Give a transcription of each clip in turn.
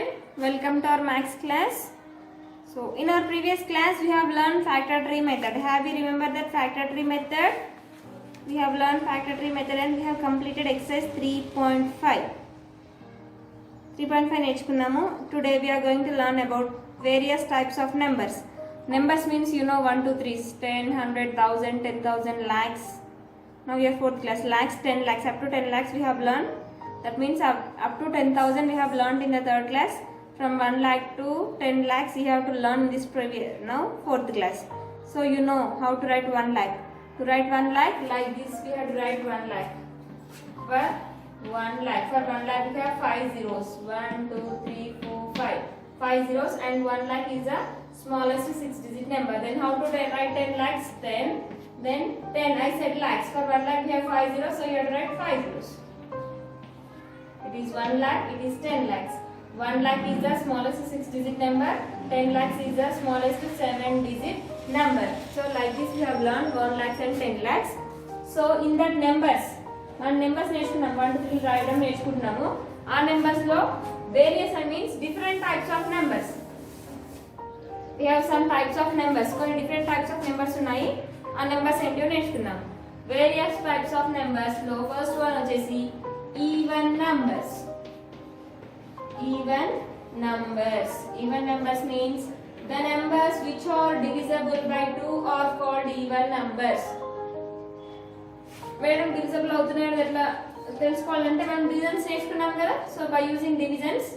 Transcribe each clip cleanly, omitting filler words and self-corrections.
children, welcome to our maths class. So in our previous class we have learned factor tree method. Have you remembered that factor tree method? We have learned factor tree method and we have completed exercise 3.5. 3.5 నేర్చుకున్నాము. Today we are going to learn about various types of numbers. Numbers means you know 1, 2, 3, 10, 100, 1000, 10,000, lakhs. Now we are 4th class. Lakhs, 10 lakhs, up to 10 lakhs we have learned. That means up to 10,000 we have learned in the 3rd class. From 1 lakh to 10 lakhs you have to learn this previous, now 4th class. So you know how to write 1 lakh. To write 1 lakh like this we have to write 1 lakh. For 1 lakh. For 1 lakh we have 5 zeros. 1, 2, 3, 4, 5. 5 zeros and 1 lakh is the smallest 6-digit number. Then how to write 10 lakhs? 10. Then 10 I said lakhs. For 1 lakh we have 5 zeros, so you have to write 5 zeros. It is 1 lakh, it is 10 lakhs. 1 lakh is the smallest 6-digit number. 10 lakhs is the smallest 7-digit number. So like this we have learned 1 lakhs and 10 lakhs. So in that numbers, మనం numbers నేర్చుకున్నాం 1 2 3 రాయడం నేర్చుకుంటున్నాము. ఆ numbers లో various I means different types of numbers. We have some types of numbers. కొన్ని different types of numbers ఉన్నాయి. ఆ numbers ఏంటో నేర్చుకుందాం. వేరియస్ టైప్స్ ఆఫ్ నెంబర్స్ లో ఫస్ట్ వన్ వచ్చేసి even numbers. Even numbers. Even numbers means the numbers which are divisible by 2 are called even numbers. మేడం divisible అవుతున్నాయో ఎట్లా తెలుసుకోవాలంటే మనం డివిజన్స్ నేర్చుకున్నాం కదా. సో బై యూజింగ్ డివిజన్స్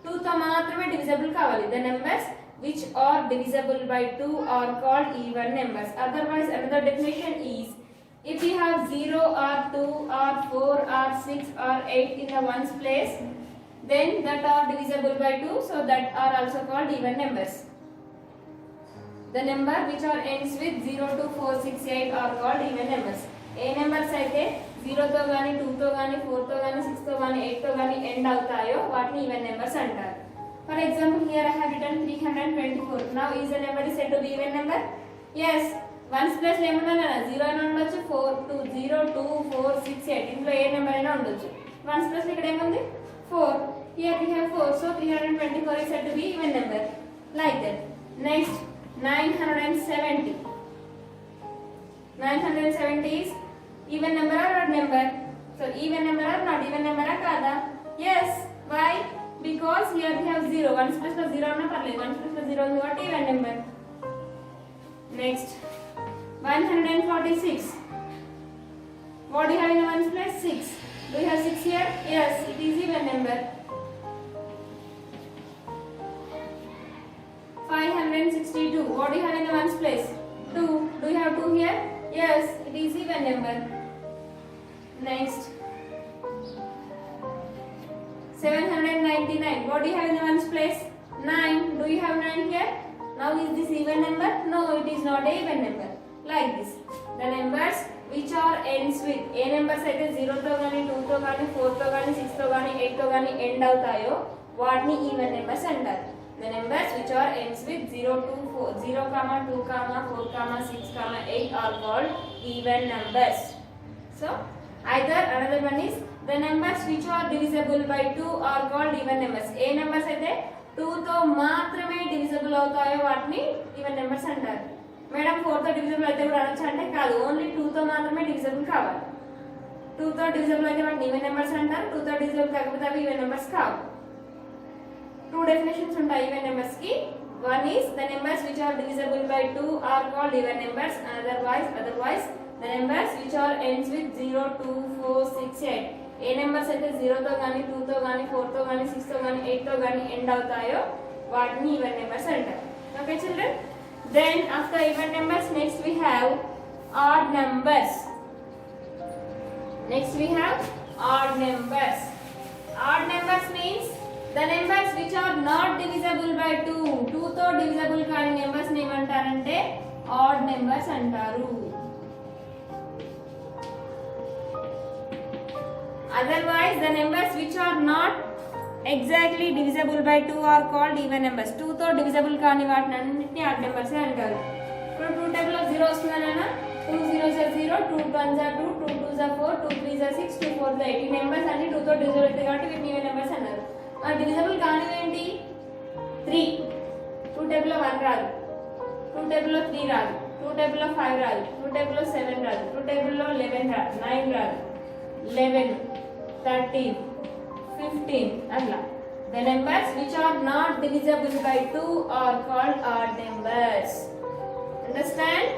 2 తో మాత్రమే డివిజిబుల్ కావాలి. The numbers which are divisible by 2 are called even numbers. Otherwise another definition is if we have 0 or 2 or 4 or 6 or 8 in the ones place, then that are divisible by 2, so that are also called even numbers. The number which are ends with 0, 2, 4, 6, 8 are called even numbers. A numbers అయితే 0 తో గాని 2 తో గాని 4 తో గాని 6 తో గాని 8 తో గాని ఎండ్ అవుతాయో వాటిని even numbers అంటారు. For example, here I have written 324. Now is the number is said to be even number? Yes. Ones place ఏముండాలి? 0 అయినా ఉండొచ్చు, 4 2 0 2 4 6 8 ఇందులో ఏ నెంబర్ అయినా ఉండొచ్చు. వన్స్ ప్లస్ ఇక్కడ ఏముంది? 4. Here we have 4, so 324 is said to be even number. Like that. Next, 970. 970 is even number or odd number? So even number or not even number kada? Yes. Why? Because here we have 0. 1 plus 0 anna parled. 1 plus 0 is what even number. Next, 146. What do you have in 1 plus 6? Do you have 6 here? Yes, it is even number. 562. What do you have in the ones place? 2. Do you have 2 here? Yes, it is even number. Next, 799. What do you have in the ones place? 9. Do you have 9 here? Now is this even number? No, it is not a even number. Like this. The numbers which are ends with A numbers అయితే 0 తో గాని 2 తో గాని 4 తో గాని 6 తో గాని 8 తో గాని ఎండ్ అవుతాయో వాటిని ఈవెన్ నెంబర్స్ అంటారు. The numbers which are ends with 0 to 4, 0, 2, 4, 6, 8 are called even numbers. So either another one is the numbers which are divisible by 2 are called even numbers. A numbers అయితే 2 తో మాత్రమే divisible అవుతాయో వాటిని even numbers అంటారు. Madam 4 తో divisible అయితే కూడా అనొచ్చు అంటే కాదు, ఓన్లీ 2 తో మాత్రమే divisible కావాలి. 2 తో divisible అయితే వాటిని even numbers అంటారు. 2 తో divisible కాకపోతే అవి even numbers కావు. Two definitions ఉంటాయి even numbers కి. One is the numbers which are divisible by 2 are called even numbers. Otherwise the numbers which are ends with 0, 2, 4, 6, 8. A numbers అయితే 0 తో గాని 2 తో గాని 4 తో గాని 6 తో గాని 8 తో గాని ఎండ్ అవుతాయో వాటిని even numbers అంటారు. Okay children? Then after even numbers next we have odd numbers. Next we have odd numbers. Odd numbers means the numbers which are not divisible by 2. 2 తో divisible కాని numbers ని ఏమంటారంటే odd numbers అంటారు. Otherwise the numbers which are not exactly divisible by 2 are called even numbers. 2 తో divisible కాని వాటిని అన్నిటిని odd numbers అంటారు. ఇప్పుడు 2 టేబుల్ లో 0 వస్తుందనా? 2 0s are 0, 2 1s are 2, 2 2s are 4, 2 3s are 6, 2 4s are 8. ఈ numbers అన్ని 2 తో divisible కాబట్టి వీటిని even numbers అన్నారు. డివిజిబుల్ కానివేంటి 3. 2 టేబుల్ లో 1 రాదు, 2 టేబుల్ లో 3 రాదు, 2 టేబుల్ లో 5 రాదు, 2 టేబుల్ లో 7 రాదు, 2 టేబుల్ లో 11 రాదు, 9 రాదు, 11, 13, 15 అట్లా. The numbers which are not divisible by 2 are called odd numbers. Understand?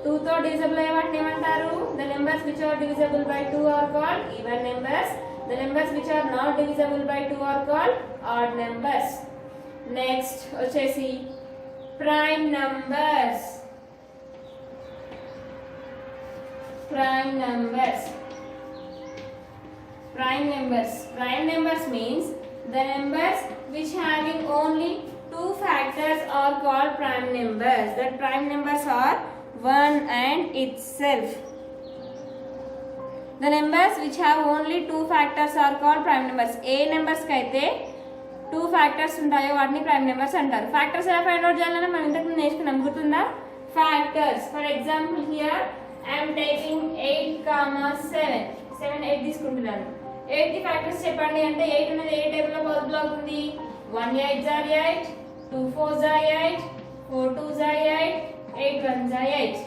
2 తో divisible అయ్యే వాటిని ఏమంటారు? The numbers which are divisible by 2 are called even numbers. The numbers which are not divisible by 2 are called odd numbers. Next వచ్చేసి prime numbers. Prime numbers. Prime numbers. Prime numbers means the numbers which having only 2 factors are called prime numbers. That prime numbers are 1 and itself. The numbers which have only 2 factors are called prime numbers. A numbers కి అయితే 2 factors ఉంటాయో వాటిని prime numbers అంటారు. Factors ఎలా find out చేయాలని మనం ఇంతకు ముందు నేర్చుకున్నాం, గుర్తుందా? Factors. For example here I am taking 8, 7. 7, 8 తీసుకుంటున్నాను. 8 కి ఫ్యాక్టర్స్ చెప్పండి అంటే 8 అనేది ఏ టేబుల్ లో పాసిబుల్ అవుతుంది? 1 8 are 8, 2 4 are 8, 4 2 are 8, 8 1 are 8.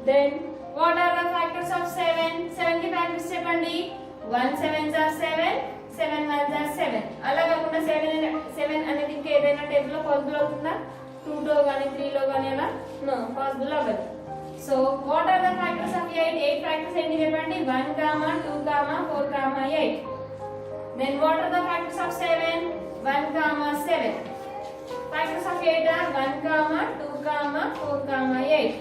Then what are the factors of 7? 7 కి ఫ్యాక్టర్స్ చెప్పండి. 1 7 are 7, 7 1 are 7. అలా కాకుండా 7 అనేది ఇంకా ఏదైనా టేబుల్ లో పాసిబుల్ అవుతుందా? 2 లో గాని 3 లో గాని అలా నో పాసిబుల్ అవ్వదు. So what are the factors of 8? 8 factors ఏంటి చెప్పండి? 1, 2, 4, 8. Then what are the factors of 7? 1, 7. Factors of 8 are 1, 2, 4, 8.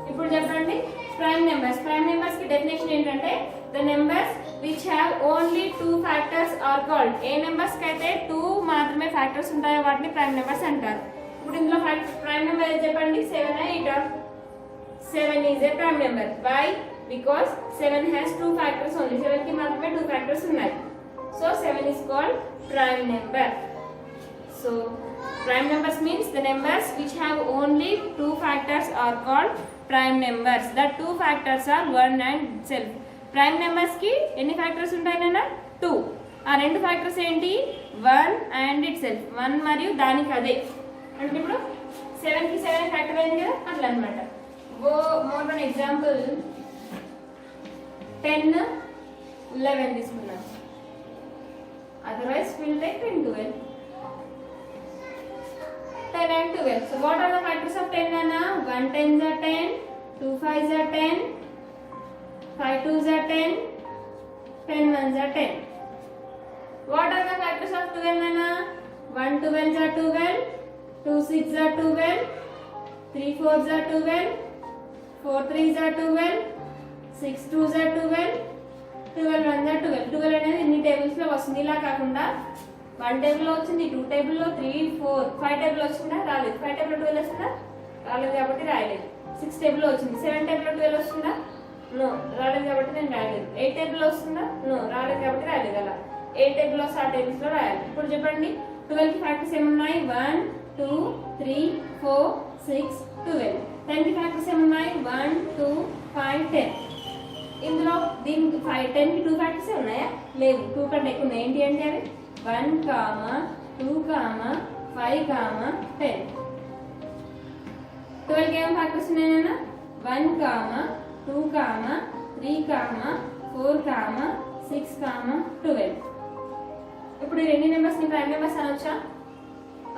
ఇప్పుడు చెప్పండి prime numbers. Prime numbers కి డెఫినేషన్ ఏంటంటే the numbers which have only 2 factors are called. A numbers కి అయితే 2 మాత్రమే factors ఉంటాయో వాటిని prime numbers అంటారు. ఇప్పుడు ఇందులో prime number ఏది చెప్పండి? 7 8. 7 is a prime number. Why? Because 7 has 2 factors only. 7 ki మాత్రమే 2 factors ఉన్నాయి. So 7 is called prime number. So prime numbers means the numbers which have only 2 factors are called prime numbers. The 2 factors are 1 and itself. Prime numbers ki ఎన్ని factors ఉంటాయి నాన్న? 2. ఆ రెండు factors ఏంటి? 1 and itself. 1 మరియు దానికి అదే. అంటే ఇప్పుడు 7 కి 7 ఫ్యాక్టర్ అయింది కదా, అట్లా అన్నమాట. Go more an example. 10 11 తీసుకున్నాం. Otherwise we'll take 10 12. 10 and 12. So what are the factors of 10 Anna? 1 10s are 10, 2 5s are 10, 5 2s are 10, 10 1s are 10. What are the factors of 12 Anna? 1 12s are 12, 2 6s are 12, 3 4s are 12, 4 3s are 12, 6 2s are 12, 12 1s are 12. 12 అనేది ఇన్ని tables లో వస్తుంది. ఇలా కాకుండా 1 table లో వచ్చింది, 2 table లో, 3 4 5 table వచ్చిందా? రాలేదు. 5 టేబుల్ లో 12 వస్తుందా? రాలేదు కాబట్టి రాయలేదు. 6 టేబుల్ లో వచ్చింది. 7 టేబుల్ లో 12 వస్తుందా? నో, రాలేదు కాబట్టి నేను రాయలేదు. 8 టేబుల్ లో వస్తుందా? నో, రాలేదు కాబట్టి రాయలేదు. అలా 8 టేబుల్ లో ఆ టేబుల్స్ లో రాయాలి. ఇప్పుడు చెప్పండి 12 కి ఫ్యాక్టర్స్ ఏమున్నాయి? 1 2 3 4 6 12. 10 కి ఫ్యాక్టర్స్ ఏమున్నాయి? 1 2 5 10. ఇందులో దీనికి 10 కి 2 ఫ్యాక్టర్స్ ఉన్నాయా? లేవు. 2 కంటే ఎక్కువ ఉన్నాయి. ఏంటి అంటే అవి 1 2 5 10. 12 కి ఏం ఫ్యాక్టర్స్ ఉన్నాయన్నా? 1 2 3 4 6 12. ఇప్పుడు ఈ రెండు నెంబర్స్ ని ప్రైమ్ నెంబర్స్ అనొచ్చా?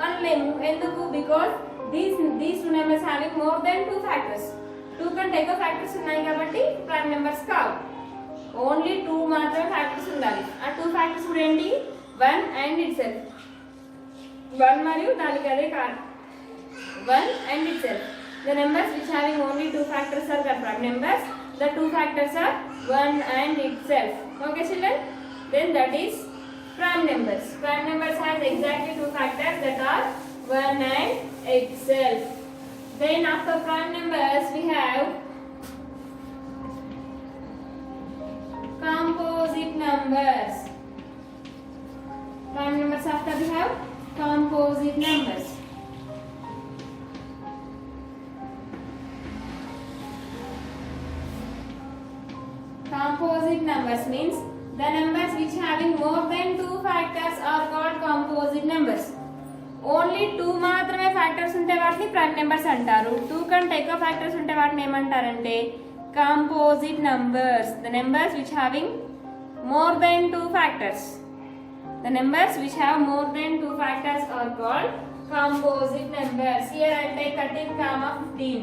అనలేము. ఎందుకు? Because these two numbers having more than 2 factors. 2 కంటే ఎక్కువ ఫ్యాక్టర్స్ ఉన్నాయి కాబట్టి ప్రైమ్ నెంబర్స్ కావు. ఓన్లీ 2 మాత్రమే ఫ్యాక్టర్స్ ఉండాలి. ఆ 2 ఫ్యాక్టర్స్ కూడా ఏంటి? 1 and itself. 1 మరియు దానికి అదే కాదు. 1 and itself. The numbers which having only 2 factors are the prime numbers. The 2 factors are 1 and itself. Okay children? Then that is prime numbers. Prime numbers has exactly 2 factors that are 1 and itself. Then after prime numbers we have composite numbers. Prime numbers after we have composite numbers. Composite numbers means the numbers which having more than 2 factors are called composite composite numbers. Only 2 మాత్రమే factors ఉంటే వాటిని prime numbers అంటారు. 2 కంటే ఎక్కువ factors ఉంటే వాటిని ఏమంటారంటే composite numbers. The numbers which having more than 2 factors. The numbers which have more than 2 factors are called composite numbers. Here I take 13, 15.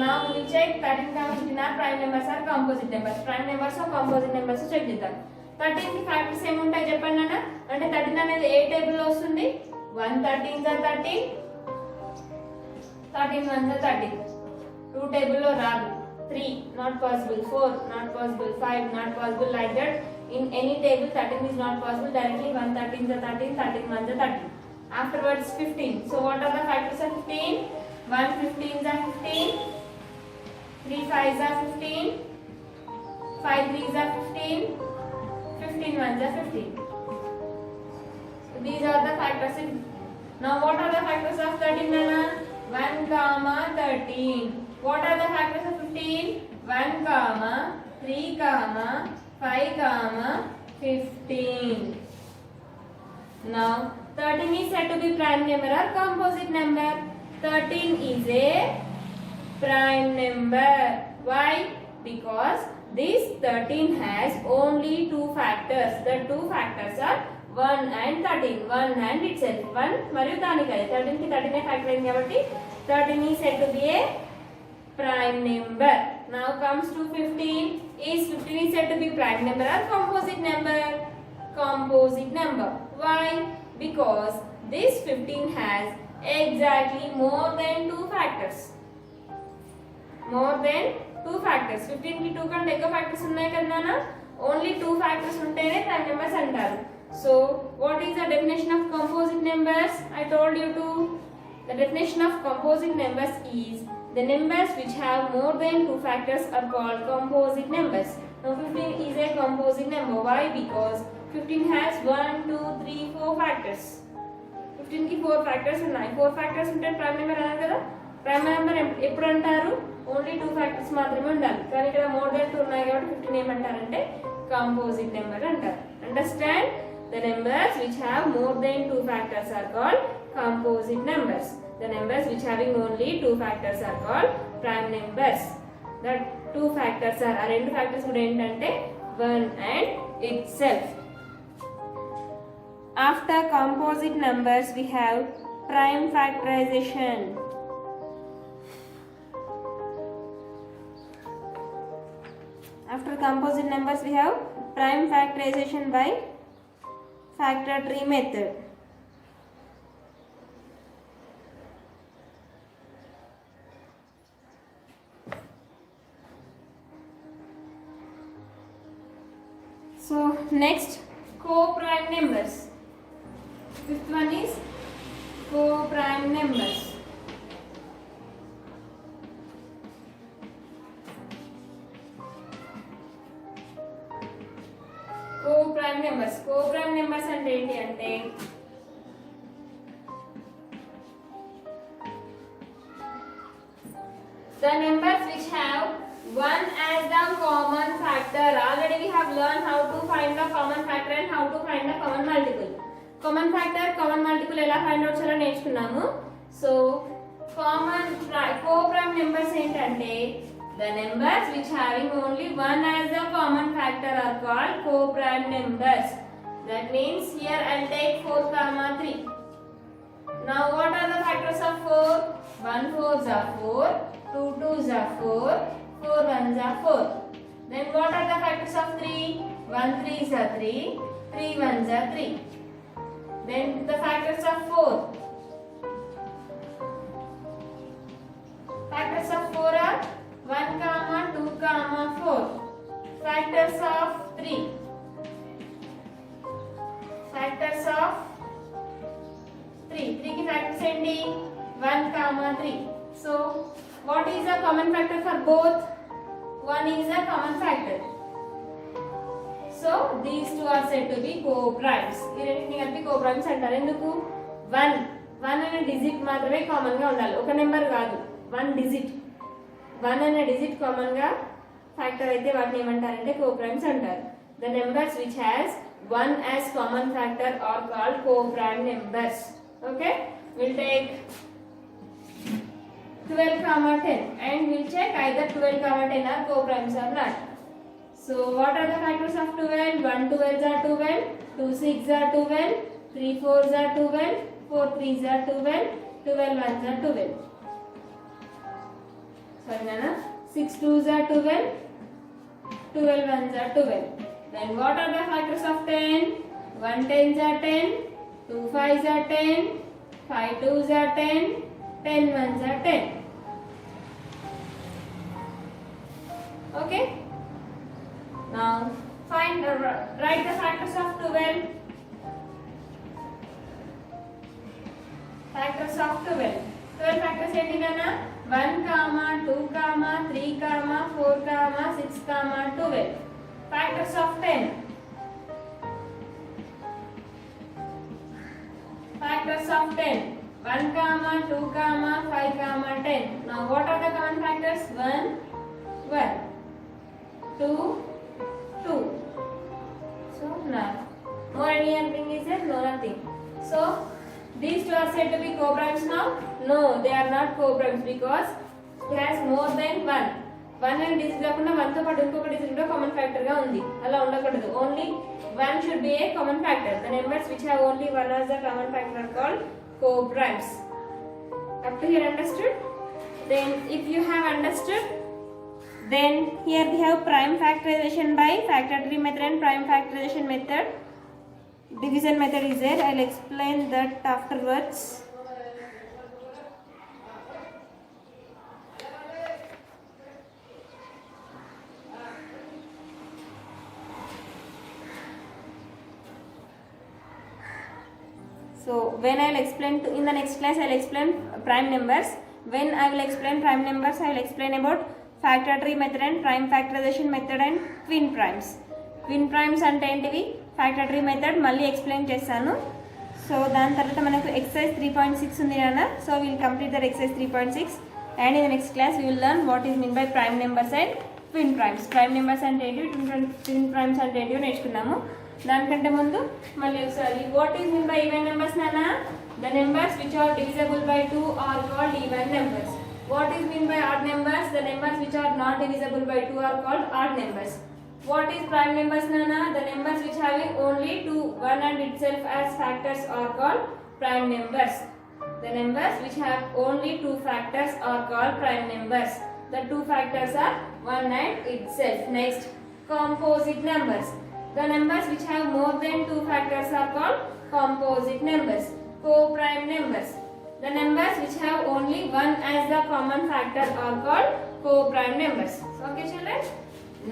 Now we check 13, 15 are prime numbers or composite numbers. Prime numbers or composite numbers check చేద్దాం. 13 కి factors ఏమి ఉంటాయి చెప్పండి అన్న. అంటే 13 అనేది ఏ table లో వస్తుంది? 1 13 are 13, 13 1s are 13. 2 టేబుల్ లో రాదు. 3 not possible, 4 not possible, 5 not possible, like that in any table 13 is not possible. Directly 1 13 are 13, 13 1s are 13. Afterwards 15. So what are the factors of 15? 1 15s are 15, 3 5s are 15, 5 3s are 15, 15 1s are 15. So these are the factors. Now what are the factors of 13 nana? 1 comma 13. What are the factors of 15? 1 comma 3 comma 5 comma 15. Now 13 is said to be prime number or composite number. 13 is a prime number. Why? Because this 13 has only 2 factors. The 2 factors are 1 and 13. 1 and itself. 1 మరియు దానికి 13 కి 13 factor అయింది కాబట్టి 13 is said to be a prime number. Now comes to 15. Is 15 is said to be prime number or composite number? Composite number. Why? Because this 15 has exactly more than 2 factors. More than 2 factors. 15 కి 2 కంటే ఎక్కువ factors ఉన్నాయి కదా నాన్న. Only 2 factors ఉంటేనే prime numbers అంటారు. So what is the definition of composite numbers? I told you to. The definition of composite numbers is the numbers which have more than 2 factors are called composite numbers. Now 15 is a composite number. Why? Because 15 has 1, 2, 3, 4 factors. 15 కి 4 factors ఉన్నాయి. 4 factors ఉంటే prime number అన్నారు కదా. Prime number ఎప్పుడు అంటారు? Only 2 factors మాత్రమే ఉండాలి. కానీ ఇక్కడ మోర్ దెన్ 2 ఉన్నాయి కాబట్టి 15 ఏమంటారంటే composite number అంటారు. Understand? The numbers which have more than 2 factors are called composite numbers. The numbers which having only 2 factors are called prime numbers. The 2 factors are రెండు factors కూడా ఏంటంటే 1 and itself. After composite numbers we have prime factorization. After composite numbers we have prime factorization by factor tree method. So next, co-prime numbers. Fifth one is co-prime numbers. Co-prime numbers. Co-prime numbers అంటే ఏంటి అంటే the numbers which have 1 as the common factor. Already we have learned how to find the common factor and how to find the common multiple. Common factor, common multiple ఎలా find out చేయాలో నేర్చుకున్నాము. So common co-prime numbers ఏంటంటే the numbers which having only 1 as the common factor are called co-prime numbers. That means here I'll take 4 comma 3. Now what are the factors of 4? 1 4s are 4, 2 2s are 4, 4 1s are 4. Then what are the factors of 3? 1 3s are 3, 3 1s are 3. Then the factors of 4. Factors of 4 are 1 comma 2 comma 4. Factors of 3. Factors of 3. 3 ki factors ఏంటి? 1 comma 3. So what is the common factor for both? 1 is a common factor. So these two are said to be co-primes. ఈ రెండింటిని కలిపి co-primes అంటారు. ఎందుకు? 1 అనే digit మాత్రమే common గా ఉండాలి. ఒక నెంబర్ కాదు. 1 డిజిట్. 1 అనే డిజిట్ కామన్ గా ఫ్యాక్టర్ అయితే వాటిని ఏమంటారంటే co-primes అంటారు. The numbers which has 1 as common factor are called co-prime numbers. Okay, we'll take 12 comma 10 and we'll check either 12 comma 10 are co-primes or not. So what are the factors of 12? 1 12s are 12, 2 6 are 12, 3 4s are 12, 4 3s are 12, 12 1s are 12. Sorry Nana, 6 2s are 12, 12 1s are 12. Then what are the factors of 10? 1 10s are 10, 2 5s are 10, 5 2s are 10, 10 1s are 10. Okay. Now find write the factors of 12. Factors of 12. 12 factors ఏంటి నాన్న? 1 comma 2 comma 3 comma 4 comma 6 comma 12. Factors of 10. Factors of 10. 1 comma 2 comma 5 comma 10. Now what are the common factors? 1 1, 2 2. So now more anything is there? No, nothing. So these two are said to be co-primes now? No, they are not co-primes because it has more than 1. 1 and digit కాకుండా 1 తో పాటు ఇంకొక digit కూడా common factor గా ఉంది. అలా ఉండకూడదు. Only 1 should be a common factor. The numbers which have only 1 as a common factor are called co-primes. Up to here understood? Then if you have understood, then here we have prime factorization by factor tree method and prime factorization method. Division method is there. I'll explain that afterwards. So when I will explain in the next class, I will explain prime numbers. When I will explain prime numbers, I will explain about factor tree method and prime factorization method and twin primes. Twin primes అంటే ఏంటివి? Factor tree method మళ్ళీ explain చేస్తాను. So దాని తర్వాత మనకు exercise 3.6 ఉంది నాన్న. So will complete that exercise 3.6 and in the next class we will learn what is mean by prime numbers and twin primes. Prime numbers అంటే ఏంటి, ట్విన్ ప్రైమ్స్ అంటే ఏంటివో నేర్చుకున్నాము. దానికంటే ముందు మళ్ళీ ఒకసారి what is mean by even numbers నాన్న? The numbers which are divisible by 2 are called even numbers. What is mean by odd numbers? The numbers which are not divisible by 2 are called odd numbers. What is prime numbers nana? The numbers which having only 2, 1 and itself as factors are called prime numbers. The numbers which have only 2 factors are called prime numbers. The 2 factors are 1 and itself. Next, composite numbers. The numbers which have more than 2 factors are called composite numbers. Co-prime numbers. The numbers which have only 1 as the common factor are called co-prime numbers. Okay children?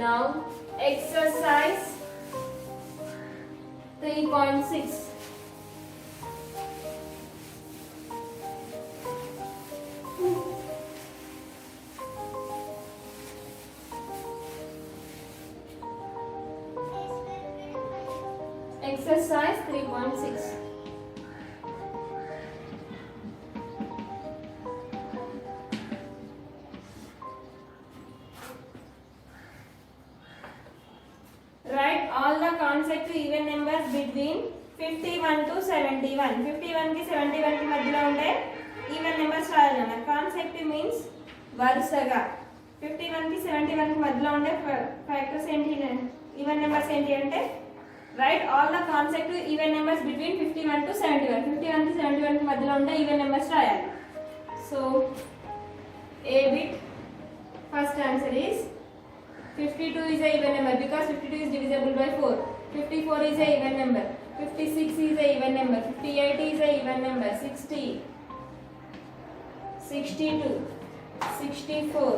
Now exercise 3.6. Exercise 3.6. Write all the consecutive even numbers between 51 to 71. 51 की 71 की మధ్యలో ఉండే even numbers రాయాలన్న. కాన్సెక్టివ్ means వరుసగా. 51 కి 71 కి మధ్యలో ఉండే factors ఏంటి, ఈవెన్ నెంబర్స్ ఏంటి అంటే right all the కాన్సెక్టివ్ even numbers between 51 to 71. 51 కి 71 కి మధ్యలో ఉండే ఈవెన్ నెంబర్స్ రాయాలి. So A bit first answer is 52 is a even number because 52 is divisible by 4. 54 is a even number. 56 is a even number. 58 is a even number. 60, 62, 64,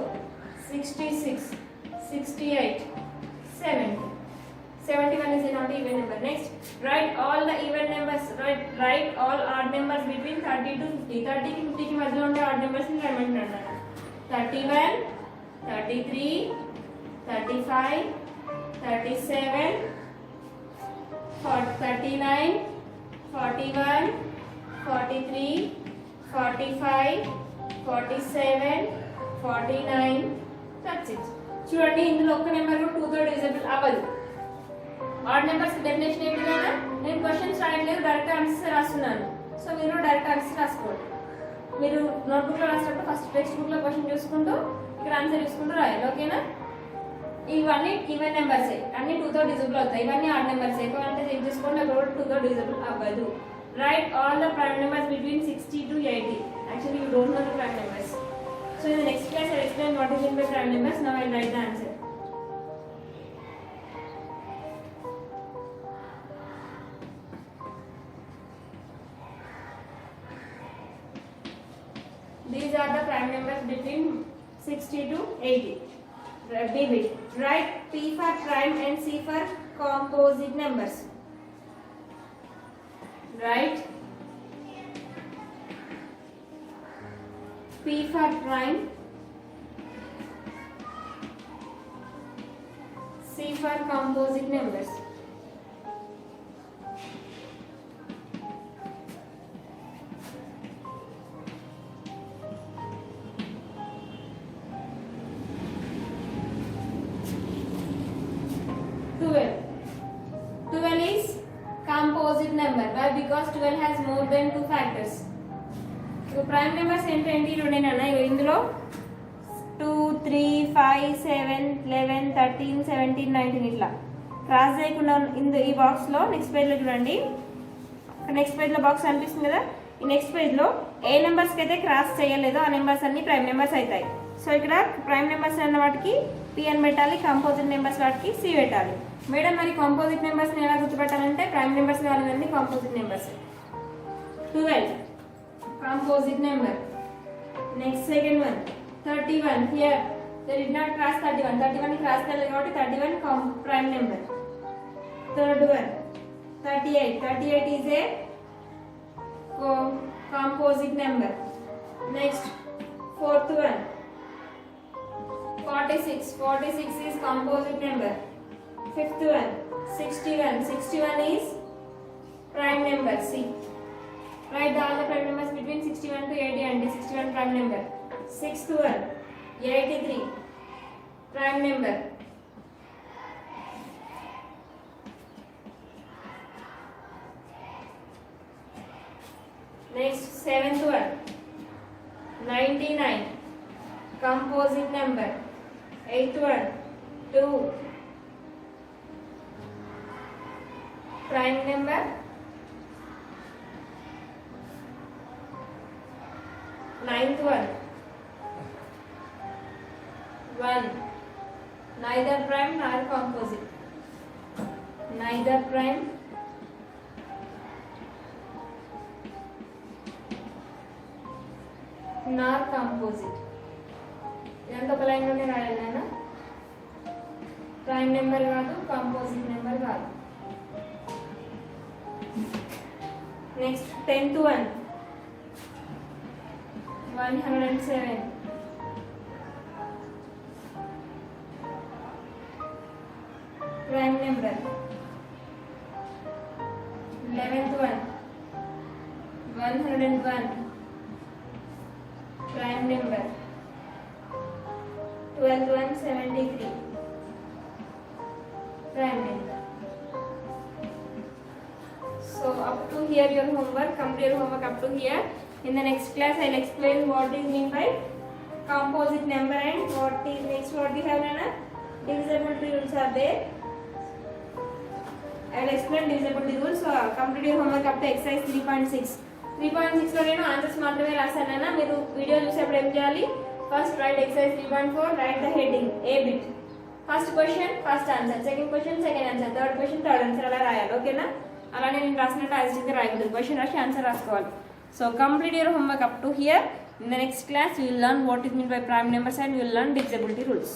66, 68, 70. 71 is a not even number. Next, write all the even numbers. Write all odd numbers between 30 to 50. 30 की 50 की मध्य ఉండే odd numbers ని రాయమంటున్నాను అన్నమాట. 31, 33, 35, 37, 39, 41, 43, 45, 47, 49. That's it. చూడండి ఇందులో ఒక్క number 2 తో divisible అవ్వదు. ఆడ్ నెంబర్స్ డెఫినేషన్ ఏంటి కదా, నేను క్వశ్చన్స్ రాయట్లేదు, డైరెక్ట్ ఆన్సర్స్ రాస్తున్నాను. సో మీరు డైరెక్ట్ ఆన్సర్స్ రాసుకోండి. మీరు నోట్బుక్ లో రాసినప్పుడు ఫస్ట్ టెక్స్ట్ బుక్ లో క్వశ్చన్ చూసుకుంటూ ఇక్కడ ఆన్సర్ చూసుకుంటూ రాయాలి. ఓకేనా? ఇవన్నీ ఈవెన్ నెంబర్స్, అన్ని 2 తో డివిజిబుల్ అవుతాయి. ఇవన్నీ ఆడ్ నెంబర్స్. ఎక్కువంటే చెక్ చేసుకోండి, అక్కడ 2 తో డివిజిబుల్ అవ్వదు. Right all the prime numbers between 60 to 80. Actually you don't know the prime numbers. So in the next class I'll explain what is meant by prime numbers. Now I'll write the answer. These are the prime numbers between 60 to 80. B bit. Write P for prime and C for composite numbers. Write P for prime, C for composite numbers. Twelve is composite number. Why? Because 12 has more than 2 factors. So prime numbers ఏంటి రెండేనా? ఇందులో 2, 3, 5, 7, 11, 13, 17, 19 ఇట్లా cross చేయకుండా ఈ box లో next page లో చూడండి. Next page లో box అనిపిస్తుంది కదా, ఈ నెక్స్ట్ పేజ్ లో ఏ నెంబర్స్ కి అయితే క్రాస్ చేయలేదో ఆ నెంబర్స్ అన్ని ప్రైమ్ నెంబర్స్ అవుతాయి. సో ఇక్కడ ప్రైమ్ నెంబర్స్ అన్న వాటికి P అని పెట్టాలి, కంపోజిట్ నెంబర్స్ వాటికి C పెట్టాలి. మేడం మరి కాంపోజిట్ నెంబర్స్ ని ఎలా గుర్తుపెట్టాలంటే ప్రైమ్ నెంబర్స్ కావాలండి composite numbers. 12 composite number. Next second one 31. Here they did not cross 31. 31 cross కాబట్టి 31 prime number. Third one 38. 38 is a composite number. Next fourth one 46. 46 is composite number. Fifth one 61. 61 is prime number C. Write all the prime numbers between 61 to 80 and 61 prime number. Sixth one 83 prime number. Next seventh one 99 composite number. Eighth one 2 prime number. Ninth one 1 neither prime nor composite. Neither prime nor composite. ఇదంతా ఒక line లోనే రాయాలి నాన్న. Prime number కాదు, composite number కాదు. Next 10th one 107 prime number. 11th one 101 prime number. 12th one 73 prime number. So up to here your homework. Complete your homework up to here. In the next class I'll explain what is mean by composite number and what is next what we have nana divisibility rules are there. I'll explain divisibility rules. So complete your homework up to exercise 3.6. 3.6 లో నేను answers మాత్రమే రాశానన్నా. మీరు video చూసేప్పుడు ఏం చేయాలి? First right exercise 3.4, right the heading A bit. First question first answer, second question second answer, third question third answer అలా రాయాలి. ఓకేనా? అలానే నేను రాసినట్టు యాజ్ ఇట్ రాయకూడదు. క్వశ్చన్ రాసి ఆన్సర్ రాసుకోవాలి. So complete your homework up to here. In the next class, you will learn what is meant by prime numbers and you will learn divisibility rules.